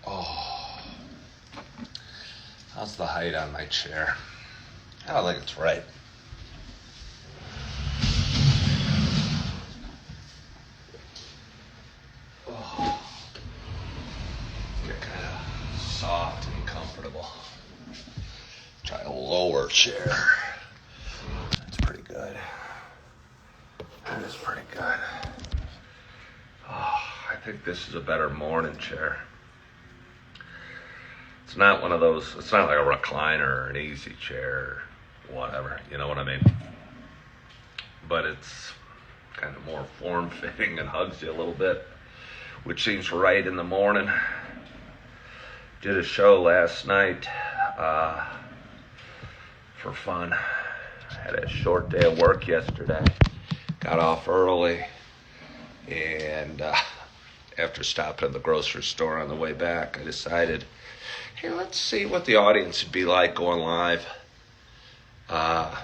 Oh, how's the height on my chair? I don't think it's right. Oh, get kind of soft and comfortable. Try a lower chair. That's pretty good. That is pretty good. Oh, I think this is a better morning chair. It's not one of those, it's not like a recliner or an easy chair or whatever, you know what I mean? But it's kind of more form-fitting and hugs you a little bit, which seems right in the morning. Did a show last night for fun. Had a short day of work yesterday. Got off early, and after stopping at the grocery store on the way back, I decided, hey, let's see what the audience would be like going live at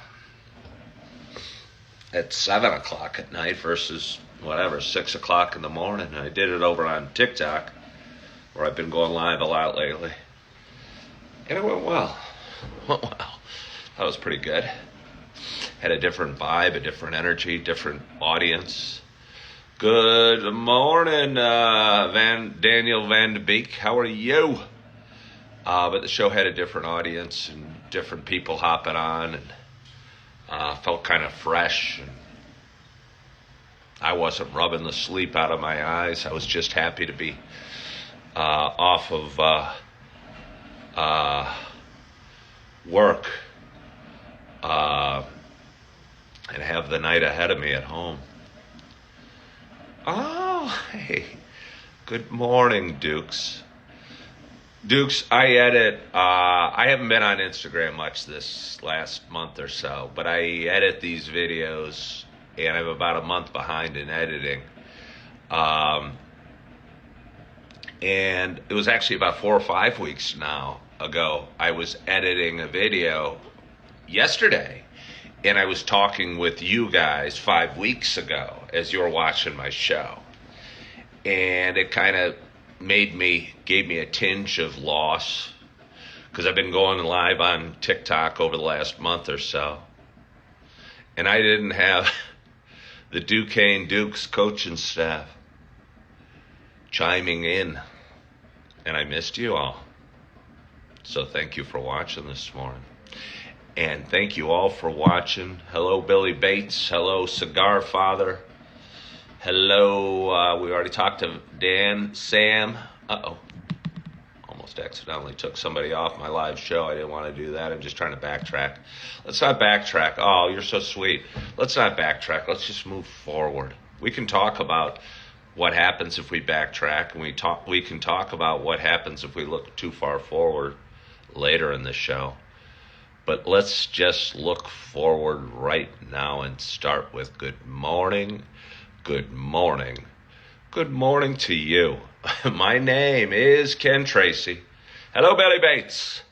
7 o'clock at night versus 6 o'clock in the morning. I did it over on TikTok, where I've been going live a lot lately. And it went well. That was pretty good. Had a different vibe, a different energy, different audience. Good morning, Daniel Van de Beek. How are you? But the show had a different audience and different people hopping on, and felt kind of fresh. And I wasn't rubbing the sleep out of my eyes. I was just happy to be off of work and have the night ahead of me at home. Oh, hey. Good morning, Dukes. Dukes, I edit, I haven't been on Instagram much this last month or so, but I edit these videos, and I'm about a month behind in editing. And it was actually about 4 or 5 weeks ago, I was editing a video yesterday, and I was talking with you guys 5 weeks ago as you were watching my show. And it kind of gave me a tinge of loss, because I've been going live on TikTok over the last month or so. And I didn't have the Duquesne Dukes coaching staff chiming in. And I missed you all. So thank you for watching this morning. And thank you all for watching. Hello, Billy Bates. Hello, Cigar Father. Hello, we already talked to Dan, Sam. Almost accidentally took somebody off my live show. I didn't want to do that. I'm just trying to backtrack. Let's not backtrack. Oh, you're so sweet. Let's not backtrack. Let's just move forward. We can talk about what happens if we backtrack, and we can talk about what happens if we look too far forward later in the show. But let's just look forward right now and start with good morning. Good morning. Good morning to you. My name is Ken Tracy. Hello, Billy Bates.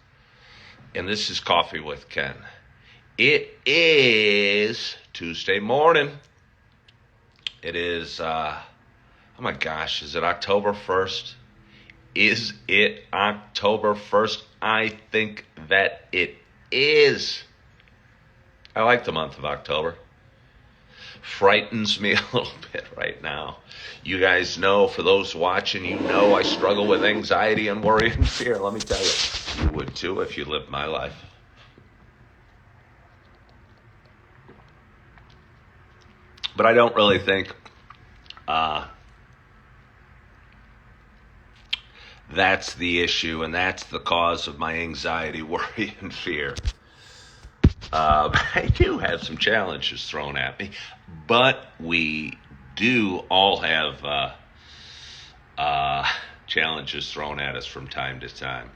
And this is Coffee with Ken. It is Tuesday morning. It is, oh my gosh, is it October 1st? Is it October 1st? I think that it is. I like the month of October. Frightens me a little bit right now. You guys know, for those watching, you know I struggle with anxiety and worry and fear. Let me tell you, you would too if you lived my life. But I don't really think that's the issue, and that's the cause of my anxiety, worry, and fear. I do have some challenges thrown at me, but we do all have challenges thrown at us from time to time.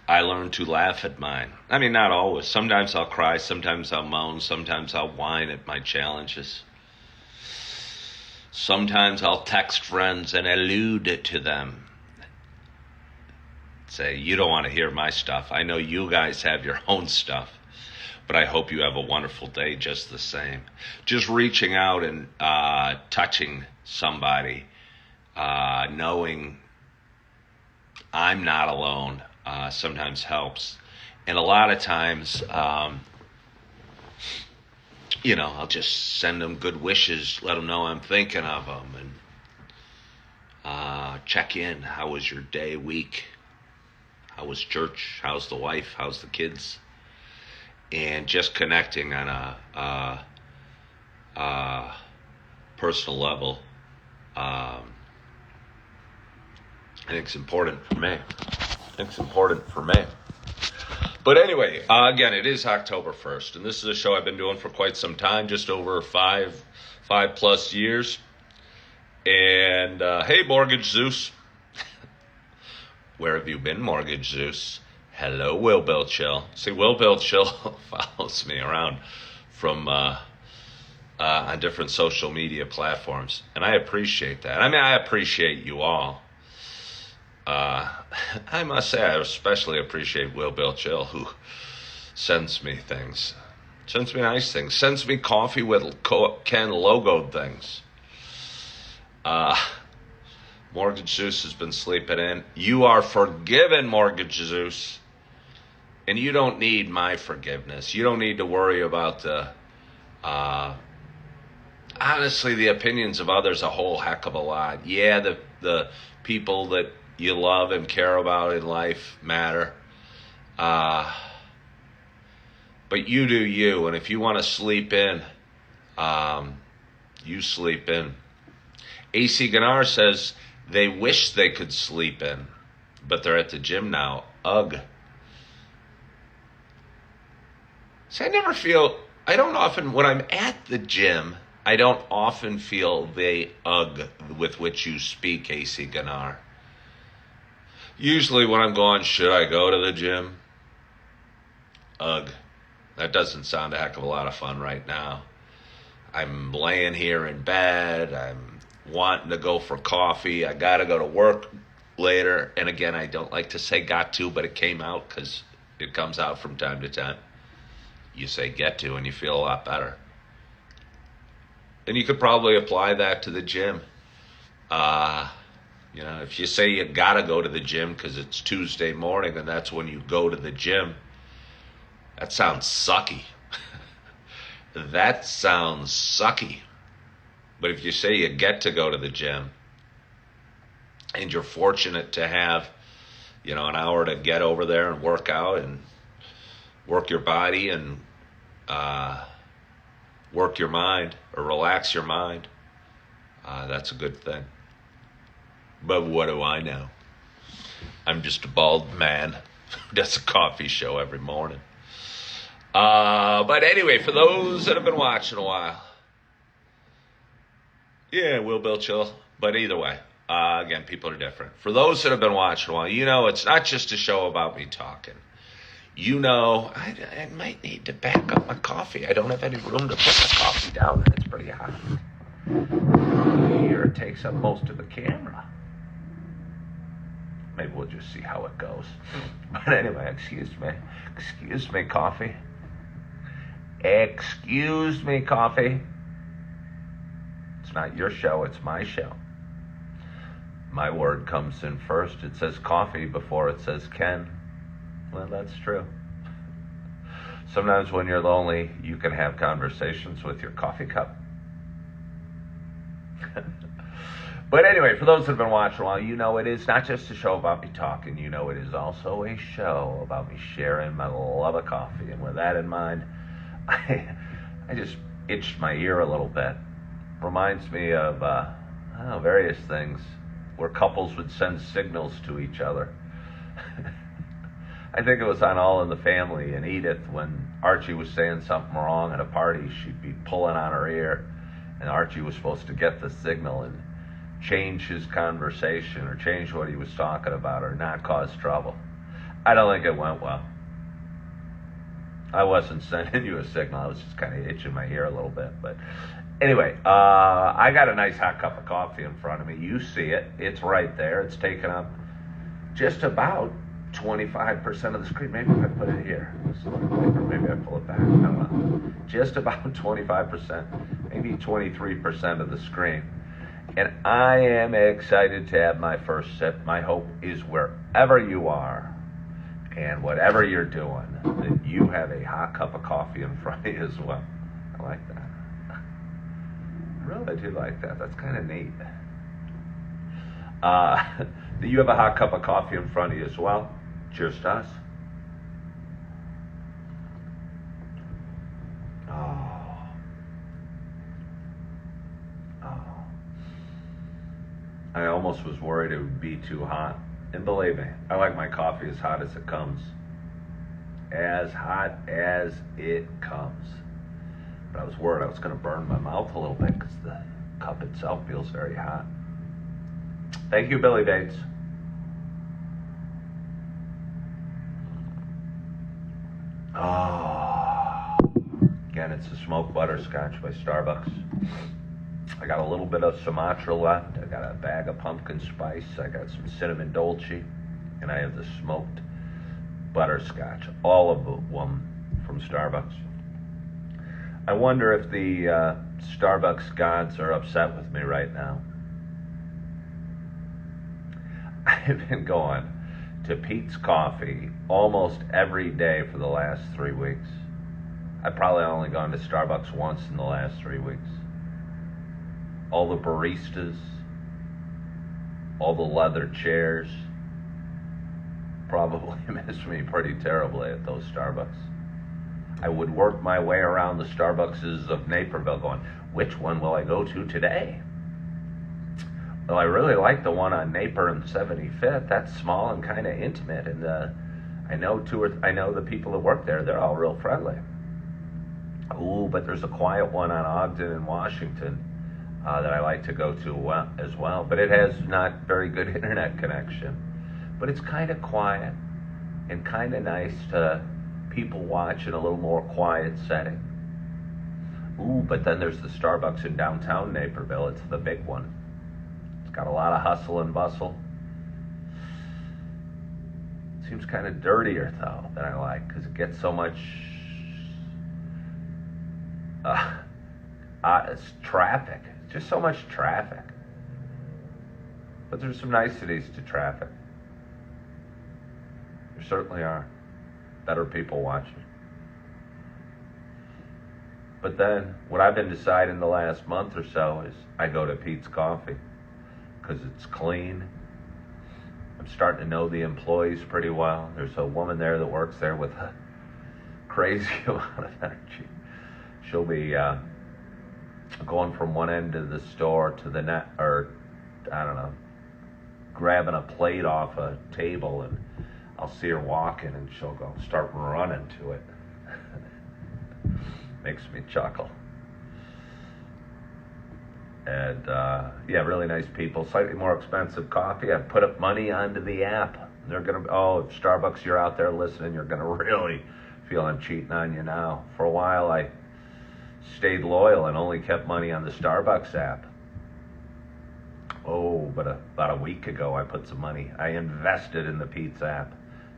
I learn to laugh at mine. I mean, not always. Sometimes I'll cry, sometimes I'll moan, sometimes I'll whine at my challenges. Sometimes I'll text friends and allude to them. Say, you don't want to hear my stuff. I know you guys have your own stuff. But I hope you have a wonderful day just the same. Just reaching out and touching somebody, knowing I'm not alone, sometimes helps. And a lot of times, I'll just send them good wishes, let them know I'm thinking of them, and check in. How was your day, week? How was church? How's the wife? How's the kids? And just connecting on a personal level, I think it's important for me. But anyway, again, it is October 1st, and this is a show I've been doing for quite some time, just over five plus years. And hey, Mortgage Zeus. Where have you been, Mortgage Zeus? Hello, Will Bill Chill. See, Will Bill Chill follows me around from on different social media platforms, and I appreciate that. I mean, I appreciate you all. I must say, I especially appreciate Will Bill Chill, who sends me things, sends me nice things, sends me coffee with Ken logoed things. Mortgage Zeus has been sleeping in. You are forgiven, Mortgage Zeus. And you don't need my forgiveness. You don't need to worry about honestly, the opinions of others a whole heck of a lot. Yeah, the people that you love and care about in life matter. But you do you. And if you want to sleep in, you sleep in. AC Ganar says they wish they could sleep in, but they're at the gym now. Ugh. See, I don't often, when I'm at the gym, I don't often feel the ugh with which you speak, AC Ganar. Usually when I'm going, should I go to the gym? Ugh. That doesn't sound a heck of a lot of fun right now. I'm laying here in bed. I'm wanting to go for coffee. I got to go to work later. And again, I don't like to say got to, but it came out because it comes out from time to time. You say get to and you feel a lot better. And you could probably apply that to the gym. If you say you got to go to the gym because it's Tuesday morning and that's when you go to the gym, that sounds sucky. That sounds sucky. But if you say you get to go to the gym and you're fortunate to have, an hour to get over there and work out and work your body and work your mind or relax your mind, that's a good thing. But what do I know? I'm just a bald man who does a coffee show every morning. But anyway, for those that have been watching a while, yeah, Will Bill Chill. But either way, again, people are different. For those that have been watching a while, it's not just a show about me talking. I might need to back up my coffee. I don't have any room to put the coffee down, and it's pretty hot. Here, it takes up most of the camera. Maybe we'll just see how it goes. But anyway, excuse me, coffee. Excuse me, coffee. It's not your show, it's my show. My word comes in first. It says coffee before it says Ken. Well, that's true. Sometimes when you're lonely, you can have conversations with your coffee cup. But anyway, for those that have been watching a while, it is not just a show about me talking. It is also a show about me sharing my love of coffee. And with that in mind, I just itched my ear a little bit. Reminds me of various things where couples would send signals to each other. I think it was on All in the Family, and Edith, when Archie was saying something wrong at a party, she'd be pulling on her ear, and Archie was supposed to get the signal and change his conversation or change what he was talking about or not cause trouble. I don't think it went well. I wasn't sending you a signal. I was just kind of itching my ear a little bit. But anyway, I got a nice hot cup of coffee in front of me. You see it. It's right there. It's taken up just about 25% of the screen. Maybe if I put it here, maybe I pull it back. I don't know. Just about 25%, maybe 23% of the screen. And I am excited to have my first sip. My hope is wherever you are and whatever you're doing, that you have a hot cup of coffee in front of you as well. I like that. I really do like that. That's kind of neat. That you have a hot cup of coffee in front of you as well. Cheers to us. I almost was worried it would be too hot. And believe me, I like my coffee as hot as it comes. As hot as it comes. But I was worried I was going to burn my mouth a little bit because the cup itself feels very hot. Thank you, Billy Bates. Oh, again, it's the smoked butterscotch by Starbucks. I got a little bit of Sumatra left. I got a bag of pumpkin spice. I got some cinnamon dolce. And I have the smoked butterscotch. All of them from Starbucks. I wonder if the Starbucks gods are upset with me right now. I've been going to Pete's Coffee almost every day for the last 3 weeks. I've probably only gone to Starbucks once in the last 3 weeks. All the baristas, all the leather chairs, probably miss me pretty terribly at those Starbucks. I would work my way around the Starbucks of Naperville going, which one will I go to today? Well, I really like the one on Naper and 75th. That's small and kind of intimate, and I know the people that work there. They're all real friendly. Ooh, but there's a quiet one on Ogden and Washington that I like to go to as well. But it has not very good internet connection. But it's kind of quiet and kind of nice to people watch in a little more quiet setting. Ooh, but then there's the Starbucks in downtown Naperville. It's the big one. Got a lot of hustle and bustle. Seems kind of dirtier though than I like because it gets so much it's traffic. It's just so much traffic. But there's some niceties to traffic. There certainly are. Better people watching. But then what I've been deciding the last month or so is I go to Pete's Coffee. Because it's clean. I'm starting to know the employees pretty well. There's a woman there that works there with a crazy amount of energy. She'll be going from one end of the store to the net, or I don't know, grabbing a plate off a table, and I'll see her walking, and she'll go start running to it. Makes me chuckle. And yeah, really nice people. Slightly more expensive coffee. I've put up money onto the app. They're gonna. Oh, if Starbucks, you're out there listening, you're gonna really feel I'm cheating on you now. For a while, I stayed loyal and only kept money on the Starbucks app. Oh, but about a week ago, I put some money. I invested in the Pete's app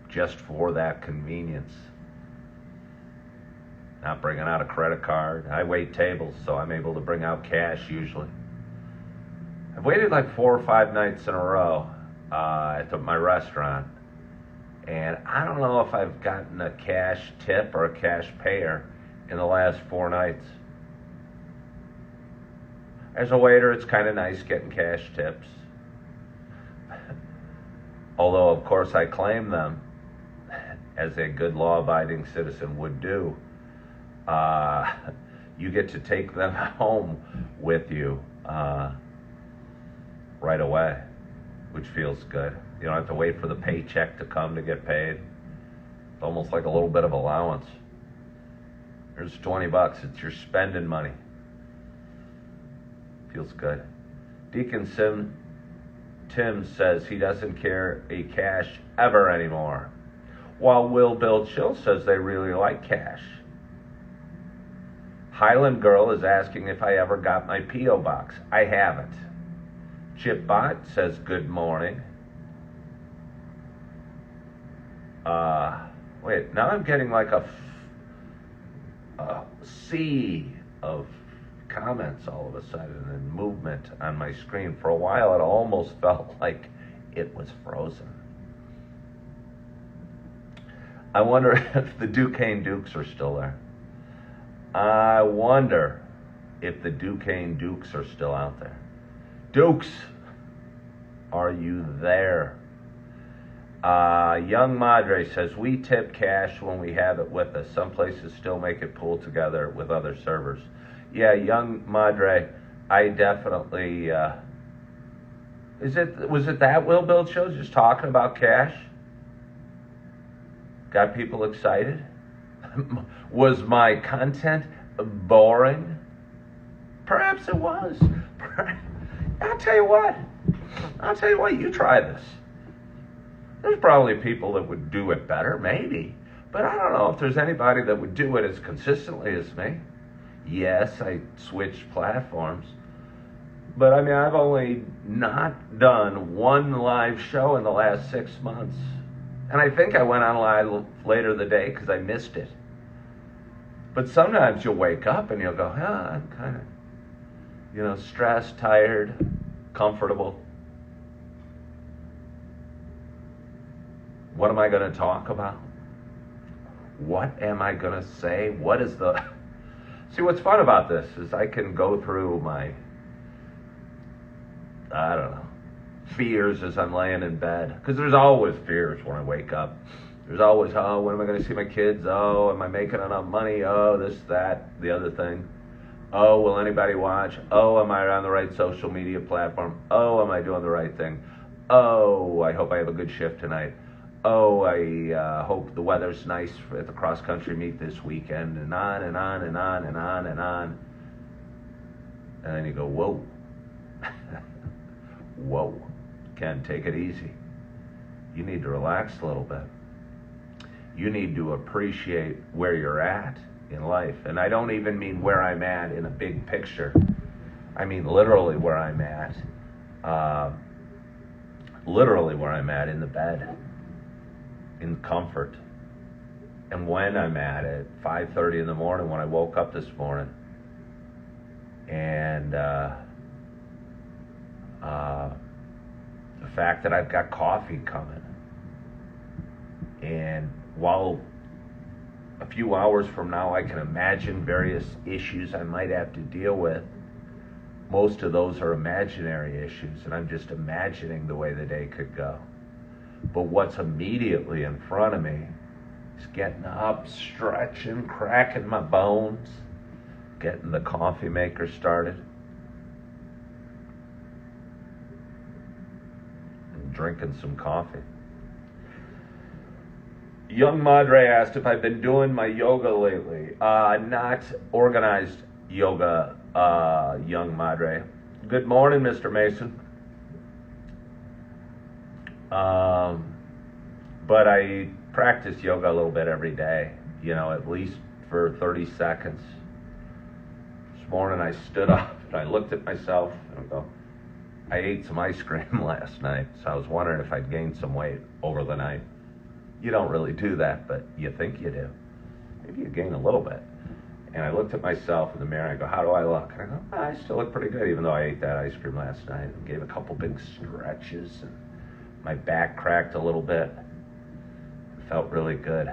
just for that convenience. Not bringing out a credit card. I wait tables, so I'm able to bring out cash usually. I've waited like 4 or 5 nights in a row at my restaurant, and I don't know if I've gotten a cash tip or a cash payer in the last 4 nights. As a waiter, it's kind of nice getting cash tips. Although, of course, I claim them, as a good law-abiding citizen would do. You get to take them home with you right away, which feels good. You don't have to wait for the paycheck to come to get paid. It's almost like a little bit of allowance. Here's $20. It's your spending money. Feels good. Deacon Tim says he doesn't carry cash ever anymore, while Will Bill Chill says they really like cash. Highland Girl is asking if I ever got my P.O. box. I haven't. Chip Bot says good morning. Wait, now I'm getting like a sea of comments all of a sudden and movement on my screen. For a while, it almost felt like it was frozen. I wonder if the Duquesne Dukes are still there. I wonder if the Duquesne Dukes are still out there. Dukes, are you there? Young Madre says, we tip cash when we have it with us. Some places still make it pool together with other servers. Yeah, Young Madre, I definitely, was it that Will Build show just talking about cash? Got people excited? Was my content boring? Perhaps it was. I'll tell you what, you try this. There's probably people that would do it better, maybe. But I don't know if there's anybody that would do it as consistently as me. Yes, I switched platforms. But I mean, I've only not done one live show in the last 6 months. And I think I went on live later the day because I missed it. But sometimes you'll wake up and you'll go, I'm kind of, stressed, tired, comfortable. What am I going to talk about? What am I going to say? See, what's fun about this is I can go through my, fears as I'm laying in bed. Because there's always fears when I wake up. There's always, when am I going to see my kids? Oh, am I making enough money? Oh, this, that, the other thing. Oh, will anybody watch? Oh, am I on the right social media platform? Oh, am I doing the right thing? Oh, I hope I have a good shift tonight. Oh, I hope the weather's nice at the cross-country meet this weekend, and on and on and on and on and on. And then you go, whoa. Whoa. Ken, take it easy. You need to relax a little bit. You need to appreciate where you're at in life. And I don't even mean where I'm at in a big picture. I mean literally where I'm at. Literally where I'm at in the bed. In comfort. And when I'm at it, 5:30 in the morning when I woke up this morning. And the fact that I've got coffee coming. And while a few hours from now I can imagine various issues I might have to deal with, most of those are imaginary issues, and I'm just imagining the way the day could go. But what's immediately in front of me is getting up, stretching, cracking my bones, getting the coffee maker started, and drinking some coffee. Young Madre asked if I've been doing my yoga lately. Not organized yoga, Young Madre. Good morning, Mr. Mason. But I practice yoga a little bit every day, at least for 30 seconds. This morning I stood up and I looked at myself and I go, I ate some ice cream last night, so I was wondering if I'd gained some weight over the night. You don't really do that, but you think you do. Maybe you gain a little bit. And I looked at myself in the mirror and I go, how do I look? And I go, I still look pretty good, even though I ate that ice cream last night and gave a couple big stretches and my back cracked a little bit. It felt really good.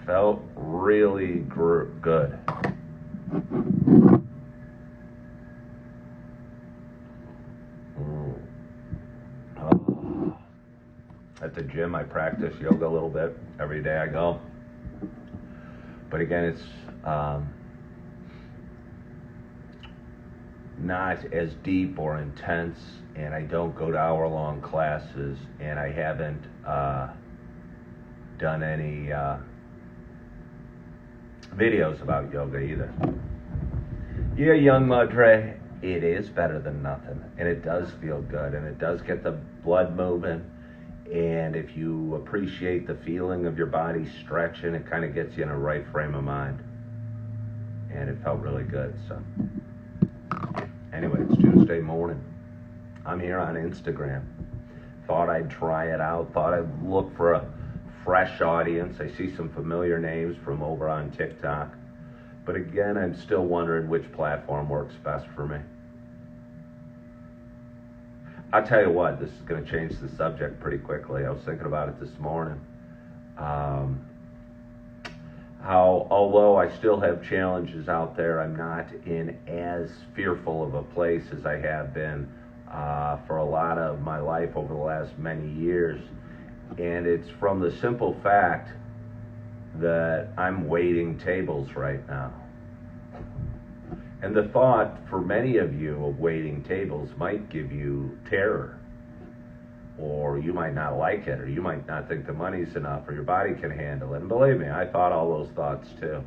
Felt really good. At the gym, I practice yoga a little bit. Every day I go. But again, it's not as deep or intense, and I don't go to hour-long classes, and I haven't done any videos about yoga either. Yeah, Young Madre, it is better than nothing, and it does feel good, and it does get the blood moving. And if you appreciate the feeling of your body stretching, it kind of gets you in a right frame of mind. And it felt really good. So anyway, it's Tuesday morning. I'm here on Instagram. Thought I'd try it out. Thought I'd look for a fresh audience. I see some familiar names from over on TikTok. But again, I'm still wondering which platform works best for me. I'll tell you what, this is going to change the subject pretty quickly. I was thinking about it this morning. How, although I still have challenges out there, I'm not in as fearful of a place as I have been for a lot of my life over the last many years. And it's from the simple fact that I'm waiting tables right now. And the thought for many of you of waiting tables might give you terror, or you might not like it, or you might not think the money's enough, or your body can handle it. And believe me, I thought all those thoughts too.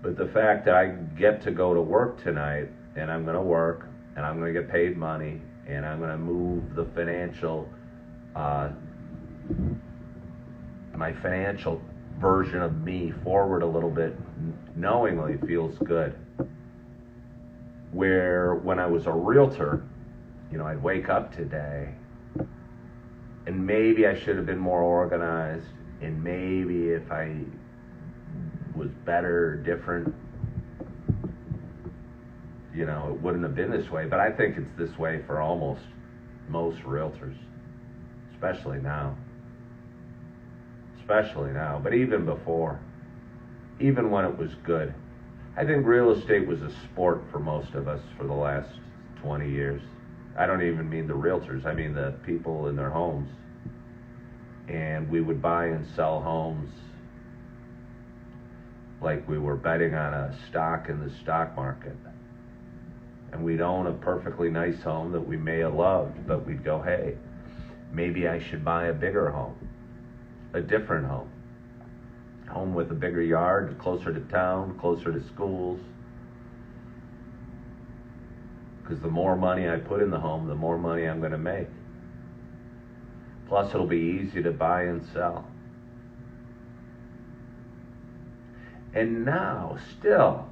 But the fact that I get to go to work tonight, and I'm going to work, and I'm going to get paid money, and I'm going to move the financial, my financial version of me forward a little bit knowingly feels good. Where when I was a realtor, I'd wake up today and maybe I should have been more organized, and maybe if I was better, different, it wouldn't have been this way. But I think it's this way for almost most realtors, especially now. But even before, even when it was good. I think real estate was a sport for most of us for the last 20 years. I don't even mean the realtors, I mean the people in their homes. And we would buy and sell homes like we were betting on a stock in the stock market. And we'd own a perfectly nice home that we may have loved, but we'd go, hey, maybe I should buy a bigger home, a different home with a bigger yard, closer to town, closer to schools. Because the more money I put in the home, the more money I'm going to make. Plus, it'll be easy to buy and sell. And now, still,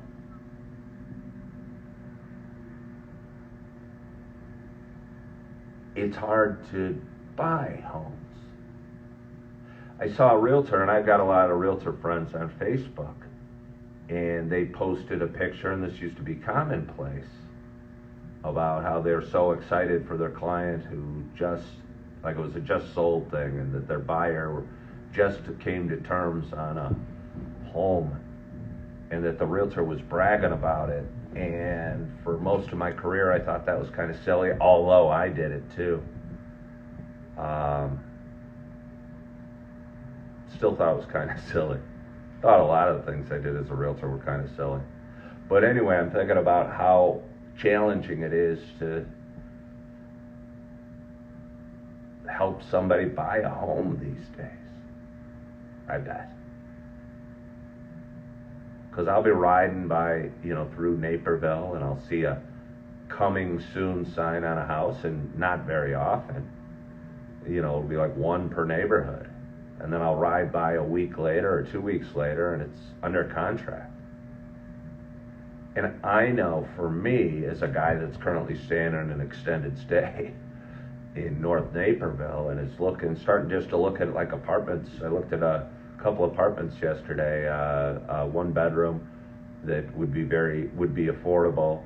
it's hard to buy homes. I saw a realtor, and I've got a lot of realtor friends on Facebook, and they posted a picture, and this used to be commonplace, about how they're so excited for their client who just, like it was a just sold thing, and that their buyer just came to terms on a home, and that the realtor was bragging about it. And for most of my career, I thought that was kind of silly, although I did it too. Still thought it was kind of silly. Thought a lot of the things I did as a realtor were kind of silly. But anyway, I'm thinking about how challenging it is to help somebody buy a home these days. I bet. Because I'll be riding by, through Naperville, and I'll see a coming soon sign on a house, and not very often. It'll be like one per neighborhood. And then I'll ride by a week later or 2 weeks later, and it's under contract. And I know for me, as a guy that's currently staying on an extended stay in North Naperville, and is starting just to look at like apartments. I looked at a couple apartments yesterday, one bedroom that would be affordable,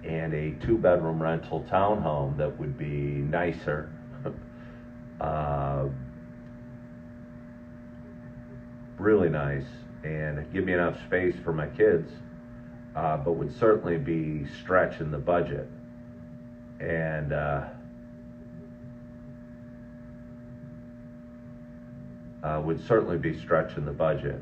and a 2-bedroom rental townhome that would be nicer. Really nice, and give me enough space for my kids, but would certainly be stretching the budget. And would certainly be stretching the budget.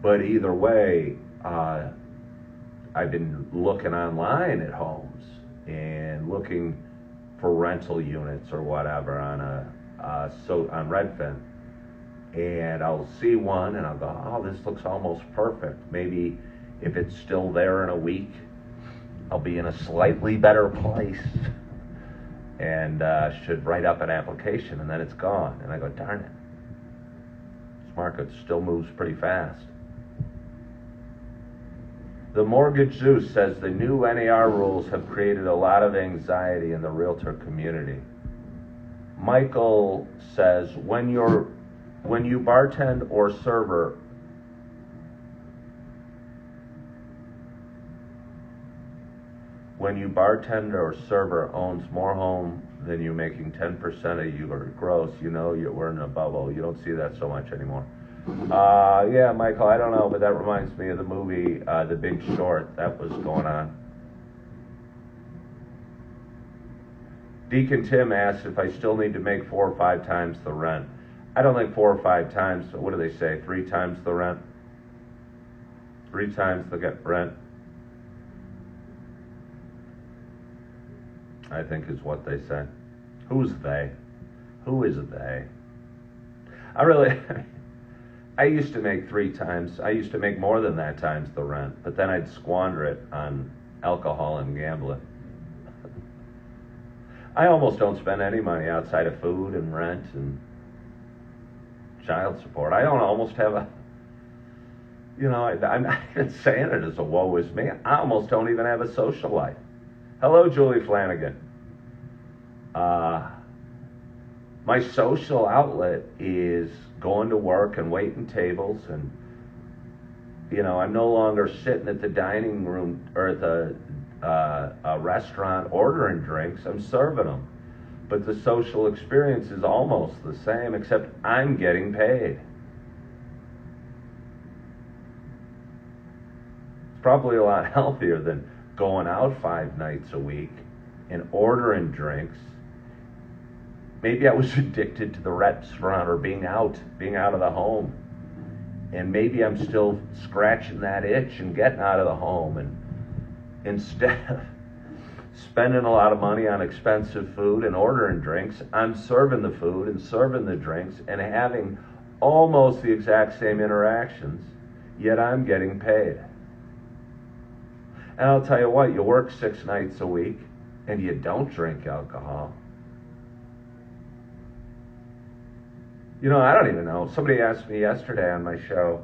But either way, I've been looking online at homes and looking for rental units or whatever on on Redfin. And I'll see one and I'll go, oh, this looks almost perfect. Maybe if it's still there in a week, I'll be in a slightly better place and should write up an application, and then it's gone. And I go, darn it. This market still moves pretty fast. The Mortgage Zeus says the new NAR rules have created a lot of anxiety in the realtor community. Michael says, when you bartend or server, owns more home than you making 10% of your gross, we're in a bubble. You don't see that so much anymore. Yeah, Michael, I don't know, but that reminds me of the movie The Big Short. That was going on. Deacon Tim asked if I still need to make 4 or 5 times the rent. I don't think 4 or 5 times. What do they say? 3 times the rent? 3 times the rent, I think is what they say. Who's they? Who is they? I used to make 3 times. I used to make more than that times the rent, but then I'd squander it on alcohol and gambling. I almost don't spend any money outside of food and rent and child support. I don't almost have I'm not even saying it as a woe is me. I almost don't even have a social life. Hello, Julie Flanagan. My social outlet is going to work and waiting tables, and I'm no longer sitting at the dining room or at the a restaurant ordering drinks. I'm serving them, but the social experience is almost the same, except I'm getting paid. It's probably a lot healthier than going out 5 nights a week and ordering drinks. Maybe I was addicted to the restaurant or being out of the home. And maybe I'm still scratching that itch and getting out of the home. And instead of spending a lot of money on expensive food and ordering drinks, I'm serving the food and serving the drinks and having almost the exact same interactions, yet I'm getting paid. And I'll tell you what, you work 6 nights a week and you don't drink alcohol. I don't even know. Somebody asked me yesterday on my show,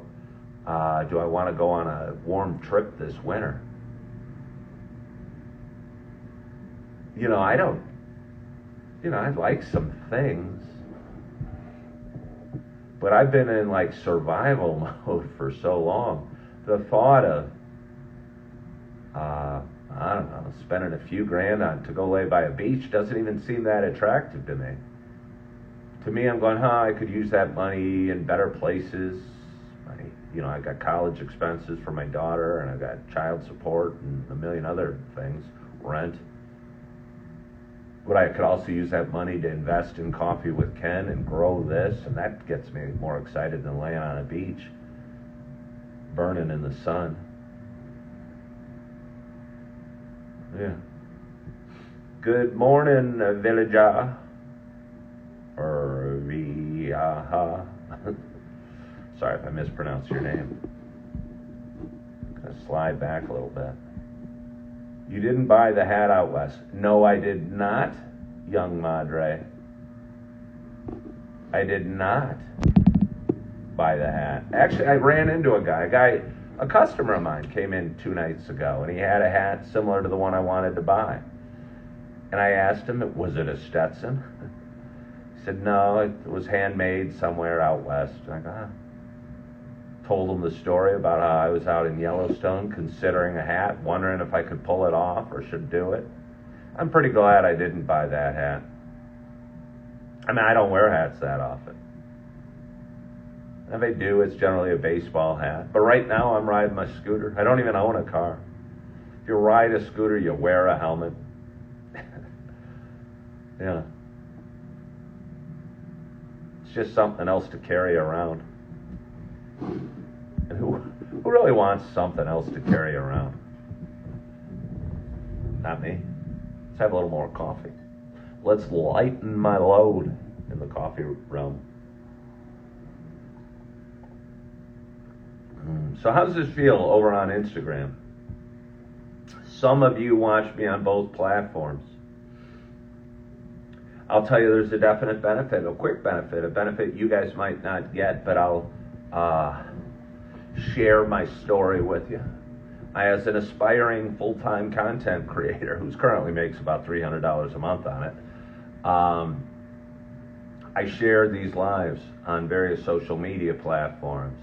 do I want to go on a warm trip this winter? I don't. I like some things. But I've been in like survival mode for so long. The thought of, I don't know, spending a few grand to go lay by a beach doesn't even seem that attractive to me. To me, I'm going, I could use that money in better places. I got college expenses for my daughter, and I got child support and a million other things, rent. But I could also use that money to invest in Coffee with Ken and grow this, and that gets me more excited than laying on a beach, burning in the sun. Yeah. Good morning, villager. Sorry if I mispronounced your name. Gonna slide back a little bit. You didn't buy the hat out west. No, I did not, young Madre. I did not buy the hat. Actually, I ran into a customer of mine came in 2 nights ago, and he had a hat similar to the one I wanted to buy. And I asked him, was it a Stetson? He said, no, it was handmade somewhere out west. And I go, Told him the story about how I was out in Yellowstone considering a hat, wondering if I could pull it off or should do it. I'm pretty glad I didn't buy that hat. I don't wear hats that often. If I do, it's generally a baseball hat. But right now, I'm riding my scooter. I don't even own a car. If you ride a scooter, you wear a helmet. Yeah. It's just something else to carry around. And who really wants something else to carry around? Not me. Let's have a little more coffee. Let's lighten my load in the coffee realm. So how does this feel over on Instagram? Some of you watch me on both platforms. I'll tell you there's a definite benefit, a quick benefit, a benefit you guys might not get, but I'll share my story with you. As an aspiring full-time content creator who's currently makes about $300 a month on it, I share these lives on various social media platforms.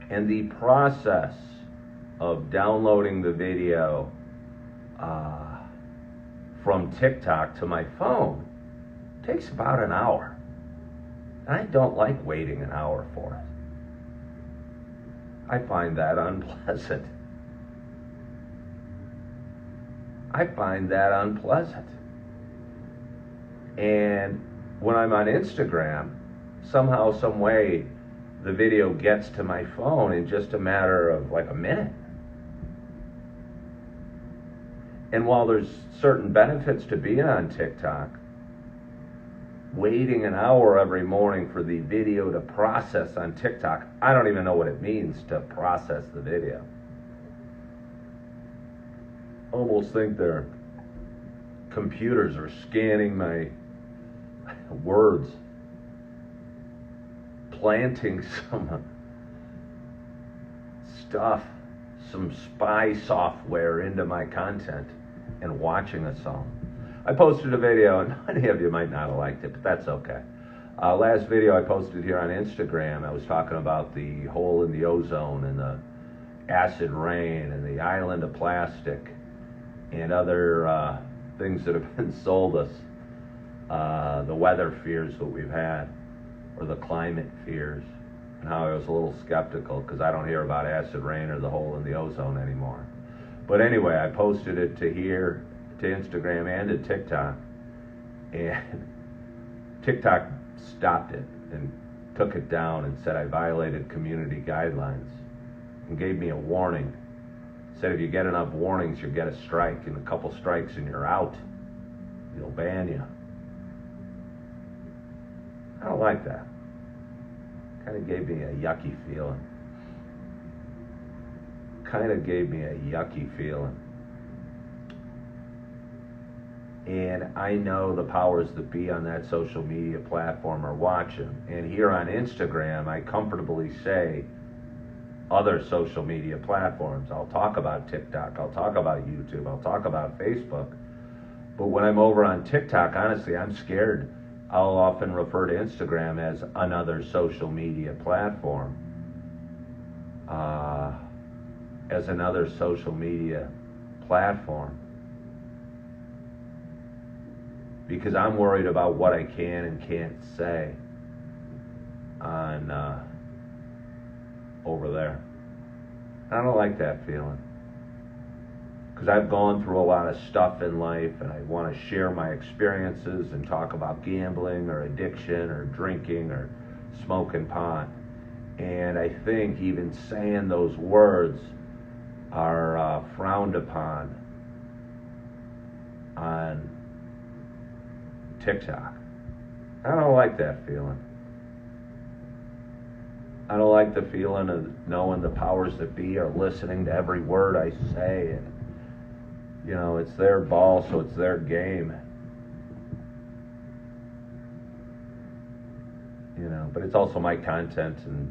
And the process of downloading the video from TikTok to my phone takes about an hour. And I don't like waiting an hour for it. I find that unpleasant. And when I'm on Instagram, somehow, some way, the video gets to my phone in just a matter of like a minute. And while there's certain benefits to being on TikTok, waiting an hour every morning for the video to process on TikTok, I don't even know what it means to process the video. Almost think their computers are scanning my words, planting some stuff, some spy software into my content and watching us all. I posted a video, and many of you might not have liked it, but that's okay. Last video I posted here on Instagram, I was talking about the hole in the ozone and the acid rain and the island of plastic and other things that have been sold us, the weather fears that we've had, or the climate fears, and how I was a little skeptical because I don't hear about acid rain or the hole in the ozone anymore. But anyway, I posted it to here, to Instagram and to TikTok, and TikTok stopped it and took it down and said I violated community guidelines and gave me a warning. Said if you get enough warnings, you'll get a strike, and a couple strikes and you're out. They'll ban you. I don't like that. Kind of gave me a yucky feeling. And I know the powers that be on that social media platform are watching. And here on Instagram, I comfortably say other social media platforms. I'll talk about TikTok, I'll talk about YouTube, I'll talk about Facebook. But when I'm over on TikTok, honestly, I'm scared. I'll often refer to Instagram as another social media platform. Because I'm worried about what I can and can't say on over there. I don't like that feeling. Because I've gone through a lot of stuff in life, and I want to share my experiences and talk about gambling or addiction or drinking or smoking pot. And I think even saying those words are frowned upon on TikTok. I don't like that feeling. I don't like the feeling of knowing the powers that be are listening to every word I say, and you know, it's their ball, so it's their game. You know, but it's also my content, and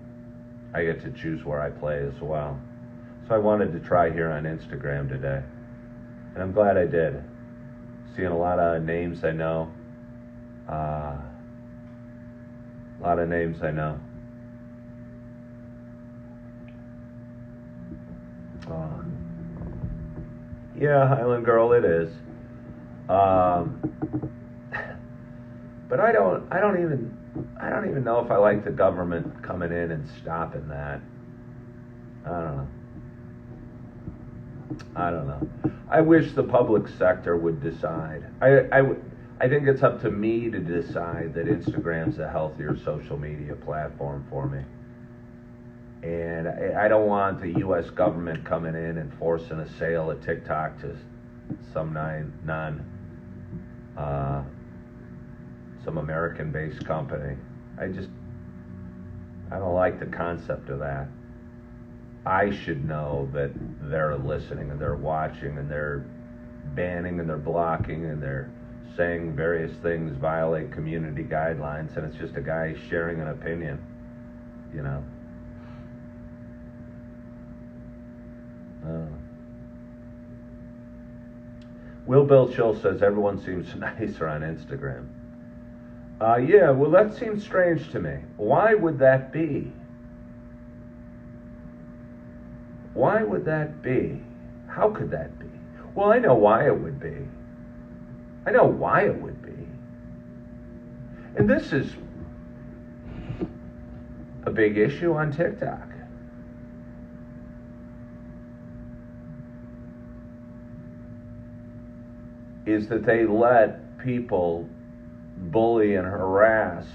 I get to choose where I play as well. So I wanted to try here on Instagram today, and I'm glad I did. Seeing a lot of names I know. Yeah, Highland Girl, it is. But I don't even know if I like the government coming in and stopping that. I don't know. I wish the public sector would decide. I think it's up to me to decide that Instagram's a healthier social media platform for me. And I don't want the U.S. government coming in and forcing a sale of TikTok to some some American-based company. I don't like the concept of that. I should know that they're listening and they're watching and they're banning and they're blocking and they're saying various things violate community guidelines, and it's just a guy sharing an opinion, you know. Will Bill Chill says everyone seems nicer on Instagram. Yeah, well, that seems strange to me. Why would that be? Why would that be? How could that be? Well, I know why it would be. I know why it would be. And this is a big issue on TikTok. Is that they let people bully and harass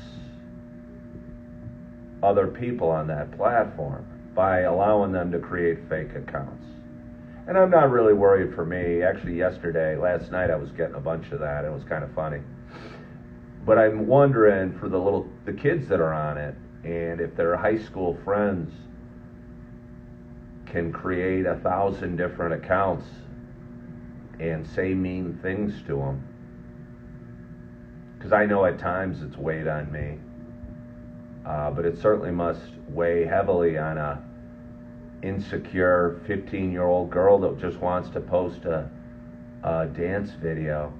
other people on that platform by allowing them to create fake accounts. And I'm not really worried for me. Actually, last night, I was getting a bunch of that. It was kind of funny. But I'm wondering for the kids that are on it, and if their high school friends can create 1,000 different accounts and say mean things to them. Because I know at times it's weighed on me. But it certainly must weigh heavily on a insecure 15-year-old girl that just wants to post a dance video,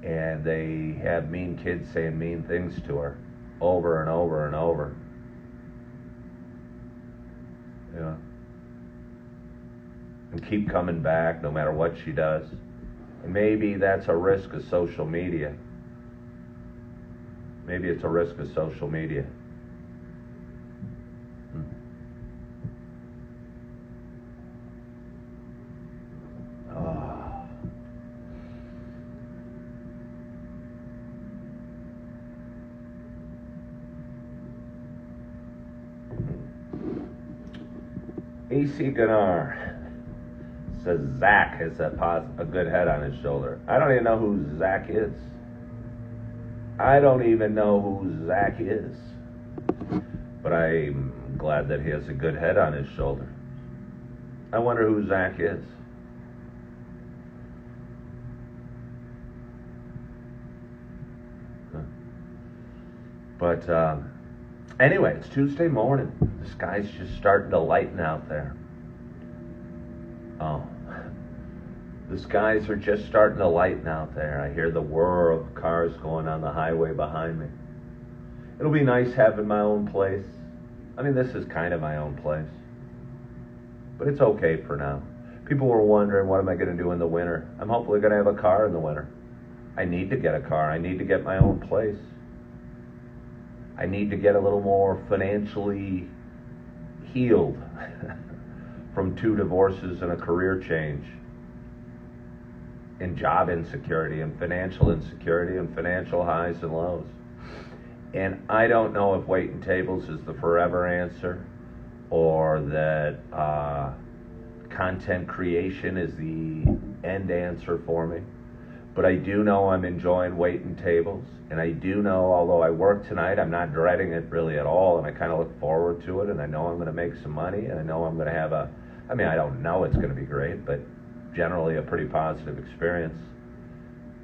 and they have mean kids saying mean things to her over and over and over. Yeah. And keep coming back no matter what she does. And maybe that's a risk of social media. Maybe it's a risk of social media. AC Gunnar says Zach has a good head on his shoulder. I don't even know who Zach is. But I'm glad that he has a good head on his shoulder. I wonder who Zach is. But anyway, it's Tuesday morning. The sky's just starting to lighten out there. Oh, the skies are just starting to lighten out there. I hear the whir of cars going on the highway behind me. It'll be nice having my own place. I mean, this is kind of my own place. But it's okay for now. People were wondering, what am I going to do in the winter? I'm hopefully going to have a car in the winter. I need to get a car. I need to get my own place. I need to get a little more financially healed from 2 divorces and a career change, and job insecurity and financial highs and lows. And I don't know if waiting tables is the forever answer, or that content creation is the end answer for me. But I do know I'm enjoying waiting tables. And I do know, although I work tonight, I'm not dreading it really at all. And I kind of look forward to it. And I know I'm going to make some money. And I know I'm going to have I don't know it's going to be great, but generally a pretty positive experience.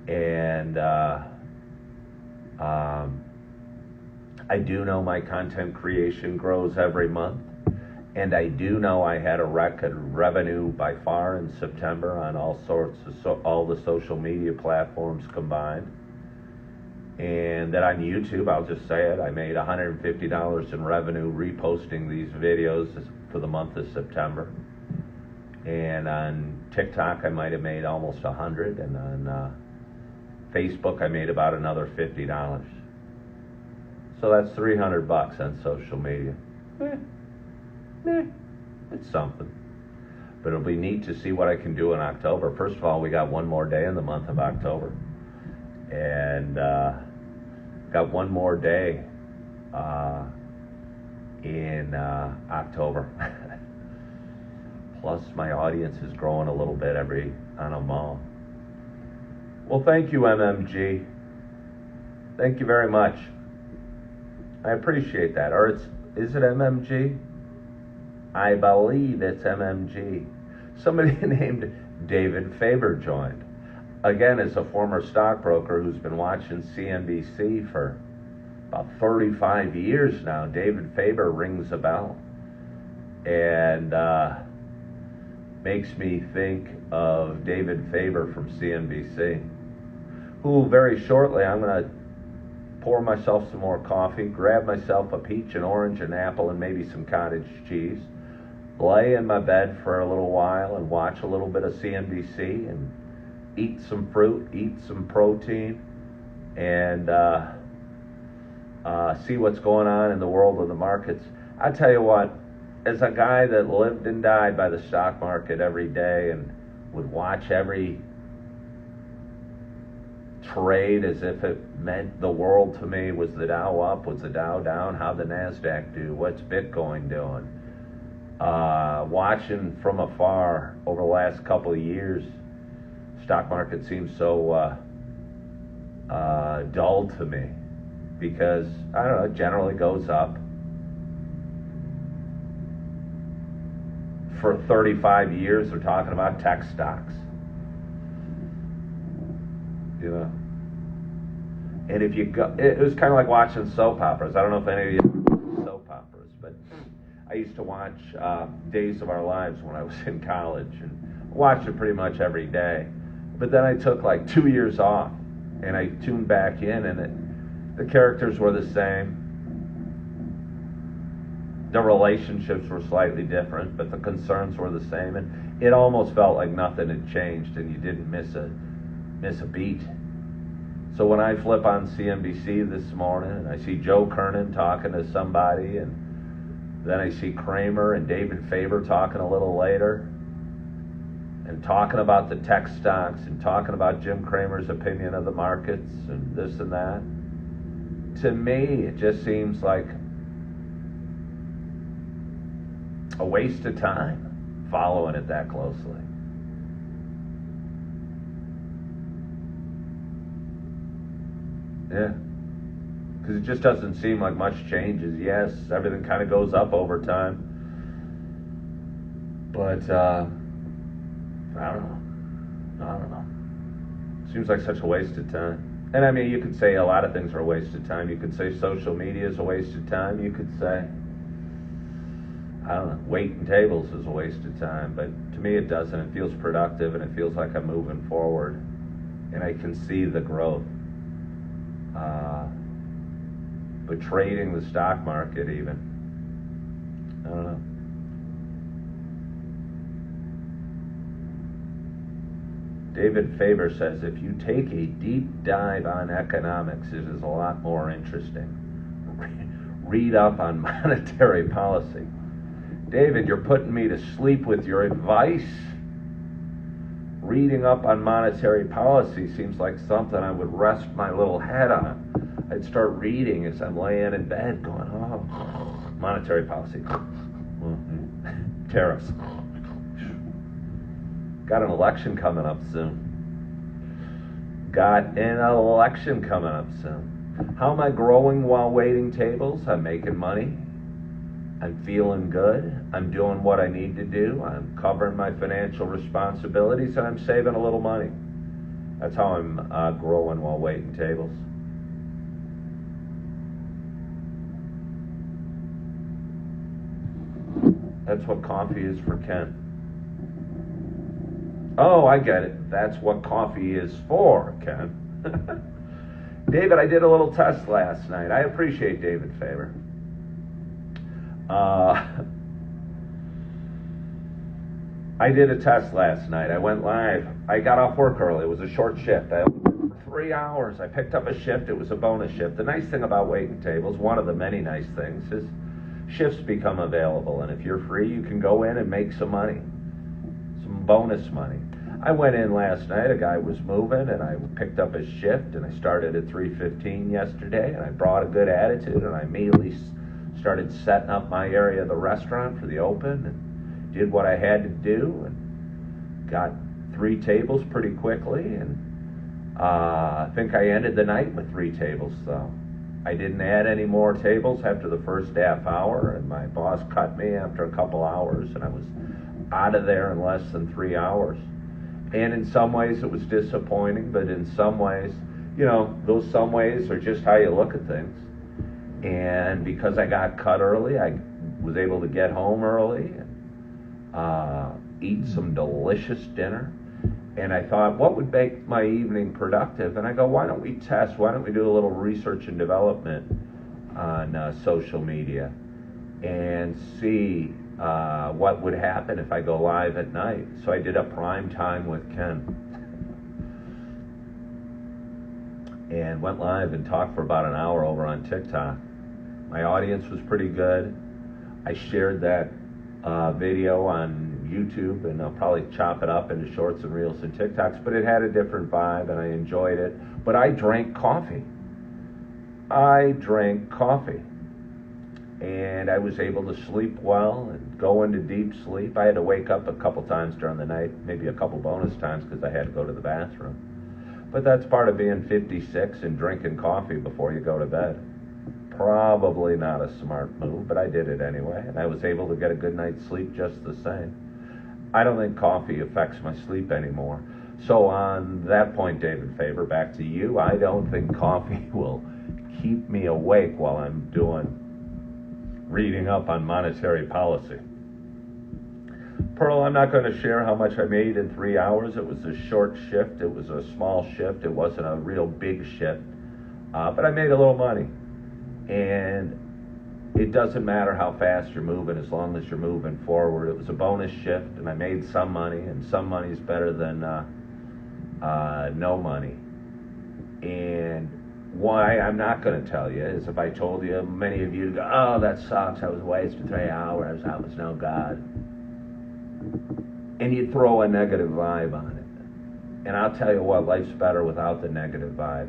And I do know my content creation grows every month. And I do know I had a record revenue by far in September on all the social media platforms combined. And that on YouTube, I'll just say it, I made $150 in revenue reposting these videos for the month of September. And on TikTok, I might have made almost $100, and on Facebook, I made about another $50. So that's $300 on social media. It's something. But it'll be neat to see what I can do in October. First of all, we got one more day in the month of October. And got one more day in October. Plus, my audience is growing a little bit on a month. Well, thank you, MMG. Thank you very much. I appreciate that. Or is it MMG? I believe it's MMG. Somebody named David Faber joined. Again, as a former stockbroker who's been watching CNBC for about 35 years now, David Faber rings a bell. And makes me think of David Faber from CNBC, who very shortly I'm going to pour myself some more coffee, grab myself a peach, an orange, an apple, and maybe some cottage cheese, lay in my bed for a little while and watch a little bit of CNBC and eat some fruit, eat some protein, and see what's going on in the world of the markets. I tell you what, as a guy that lived and died by the stock market every day and would watch every trade as if it meant the world to me, was the Dow up, was the Dow down, how'd the NASDAQ do, what's Bitcoin doing? Watching from afar over the last couple of years, stock market seems so dull to me because, I don't know, it generally goes up. For 35 years, they're talking about tech stocks. You know? And if you go, it was kind of like watching soap operas. I don't know if any of you watch soap operas, but I used to watch Days of Our Lives when I was in college and watched it pretty much every day. But then I took like 2 years off and I tuned back in, and the characters were the same. The relationships were slightly different, but the concerns were the same, and it almost felt like nothing had changed and you didn't miss a beat. So when I flip on CNBC this morning and I see Joe Kernan talking to somebody, and then I see Cramer and David Faber talking a little later and talking about the tech stocks and talking about Jim Cramer's opinion of the markets and this and that, to me it just seems like a waste of time following it that closely. Yeah, because it just doesn't seem like much changes. Yes, everything kind of goes up over time, but I don't know. Seems like such a waste of time. And I mean, you could say a lot of things are a waste of time. You could say social media is a waste of time. You could say, I don't know, waiting tables is a waste of time. But to me, it doesn't. It feels productive, and it feels like I'm moving forward, and I can see the growth. But trading the stock market, even, I don't know. David Faber says, if you take a deep dive on economics, it is a lot more interesting. Read up on monetary policy. David, you're putting me to sleep with your advice. Reading up on monetary policy seems like something I would rest my little head on. I'd start reading as I'm laying in bed going, oh, monetary policy. Tariffs. Got an election coming up soon. How am I growing while waiting tables? I'm making money. I'm feeling good. I'm doing what I need to do. I'm covering my financial responsibilities, and I'm saving a little money. That's how I'm growing while waiting tables. That's what coffee is for Ken. Oh, I get it. That's what coffee is for, Ken. David, I did a little test last night. I appreciate David Faber. I did a test last night. I went live. I got off work early. It was a short shift. I worked for 3 hours. I picked up a shift. It was a bonus shift. The nice thing about waiting tables, one of the many nice things, is shifts become available. And if you're free, you can go in and make some money, some bonus money. I went in last night. A guy was moving, and I picked up his shift, and I started at 3:15 yesterday, and I brought a good attitude, and I immediately started setting up my area of the restaurant for the open, and did what I had to do, and got 3 tables pretty quickly, and I think I ended the night with 3 tables, though. I didn't add any more tables after the first half hour, and my boss cut me after a couple hours, and I was out of there in less than 3 hours. And in some ways it was disappointing, but in some ways, you know, those some ways are just how you look at things. And because I got cut early, I was able to get home early and eat some delicious dinner. And I thought, what would make my evening productive? And I go, why don't we test? Why don't we do a little research and development on social media and see what would happen if I go live at night? So I did a prime time with Ken and went live and talked for about an hour over on TikTok. My audience was pretty good. I shared that video on YouTube, and I'll probably chop it up into shorts and reels and TikToks, but it had a different vibe and I enjoyed it. But I drank coffee. And I was able to sleep well and go into deep sleep. I had to wake up a couple times during the night, maybe a couple bonus times because I had to go to the bathroom. But that's part of being 56 and drinking coffee before you go to bed. Probably not a smart move, but I did it anyway, and I was able to get a good night's sleep just the same. I don't think coffee affects my sleep anymore. So on that point, David Faber, back to you. I don't think coffee will keep me awake while I'm reading up on monetary policy. Pearl, I'm not going to share how much I made in 3 hours. It was a short shift. It was a small shift. It wasn't a real big shift. But I made a little money. And it doesn't matter how fast you're moving as long as you're moving forward. It was a bonus shift, and I made some money, and some money is better than no money. And why I'm not going to tell you is if I told you, many of you would go, oh, that sucks. I was wasting 3 hours. That was no God. And you'd throw a negative vibe on it. And I'll tell you what, life's better without the negative vibe.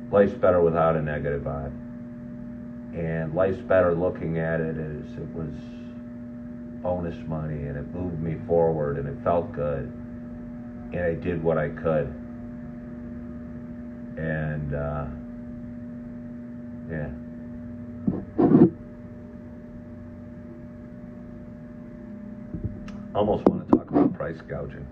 Life's better without a negative vibe. And life's better looking at it as it was bonus money, and it moved me forward, and it felt good, and I did what I could. And, yeah. Almost want to talk about price gouging.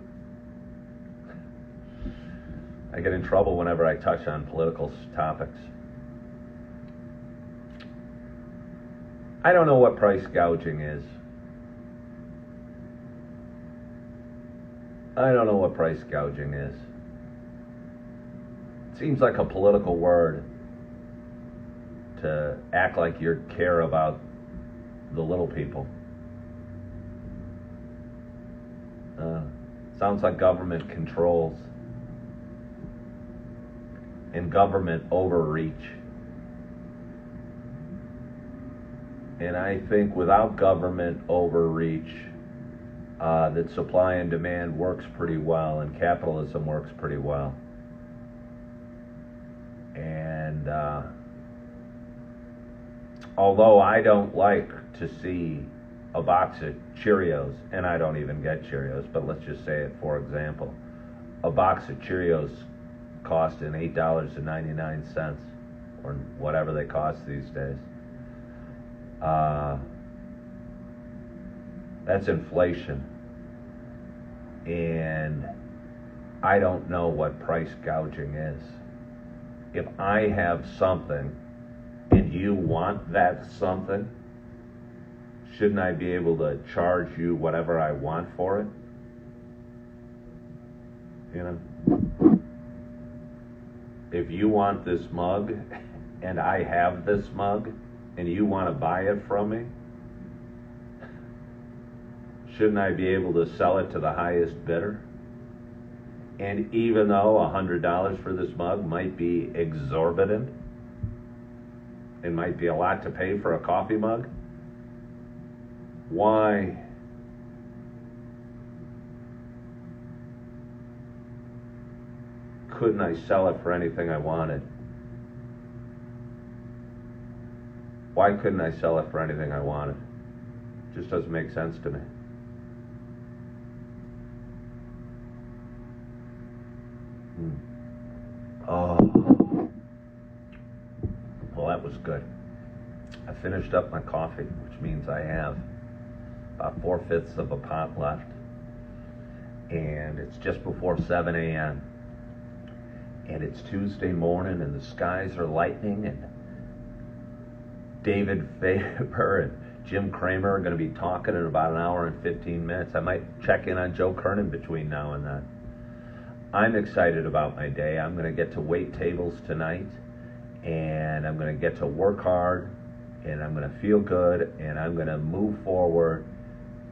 I get in trouble whenever I touch on political topics. I don't know what price gouging is. It seems like a political word to act like you care about the little people. Sounds like government controls and government overreach. And I think without government overreach, that supply and demand works pretty well, and capitalism works pretty well. And although I don't like to see a box of Cheerios, and I don't even get Cheerios, but let's just say it for example, a box of Cheerios costing $8.99 or whatever they cost these days. That's inflation. And I don't know what price gouging is. If I have something and you want that something, shouldn't I be able to charge you whatever I want for it? You know? If you want this mug and I have this mug and you want to buy it from me, shouldn't I be able to sell it to the highest bidder? And even though $100 for this mug might be exorbitant, it might be a lot to pay for a coffee mug, why couldn't I sell it for anything I wanted? Why couldn't I sell it for anything I wanted? It just doesn't make sense to me. Oh, well, that was good. I finished up my coffee, which means I have about 4/5 of a pot left, and it's just before 7 a.m. and it's Tuesday morning, and the skies are lightening, and David Faber and Jim Cramer are going to be talking in about an hour and 15 minutes. I might check in on Joe Kernan between now and then. I'm excited about my day. I'm going to get to wait tables tonight, and I'm going to get to work hard, and I'm going to feel good, and I'm going to move forward,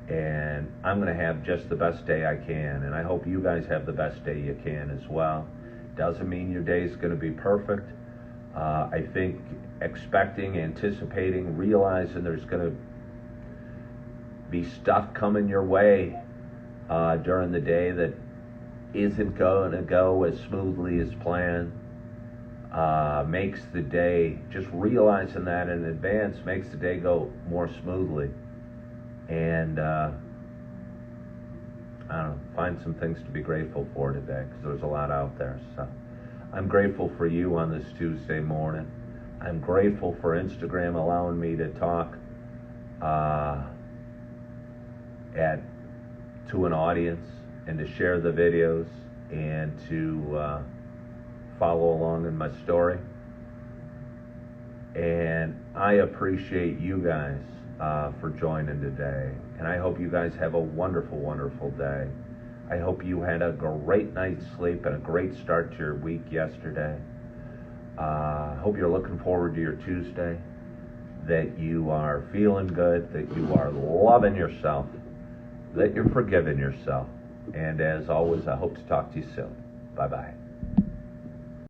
and I'm going to have just the best day I can. And I hope you guys have the best day you can as well. Doesn't mean your day is going to be perfect. I think expecting, anticipating, realizing there's going to be stuff coming your way during the day that isn't going to go as smoothly as planned makes the day, just realizing that in advance makes the day go more smoothly. And I don't know, find some things to be grateful for today, because there's a lot out there. So I'm grateful for you on this Tuesday morning. I'm grateful for Instagram allowing me to talk to an audience, and to share the videos, and to follow along in my story. And I appreciate you guys for joining today. And I hope you guys have a wonderful, wonderful day. I hope you had a great night's sleep and a great start to your week yesterday. I hope you're looking forward to your Tuesday, that you are feeling good, that you are loving yourself, that you're forgiving yourself. And as always, I hope to talk to you soon. Bye-bye.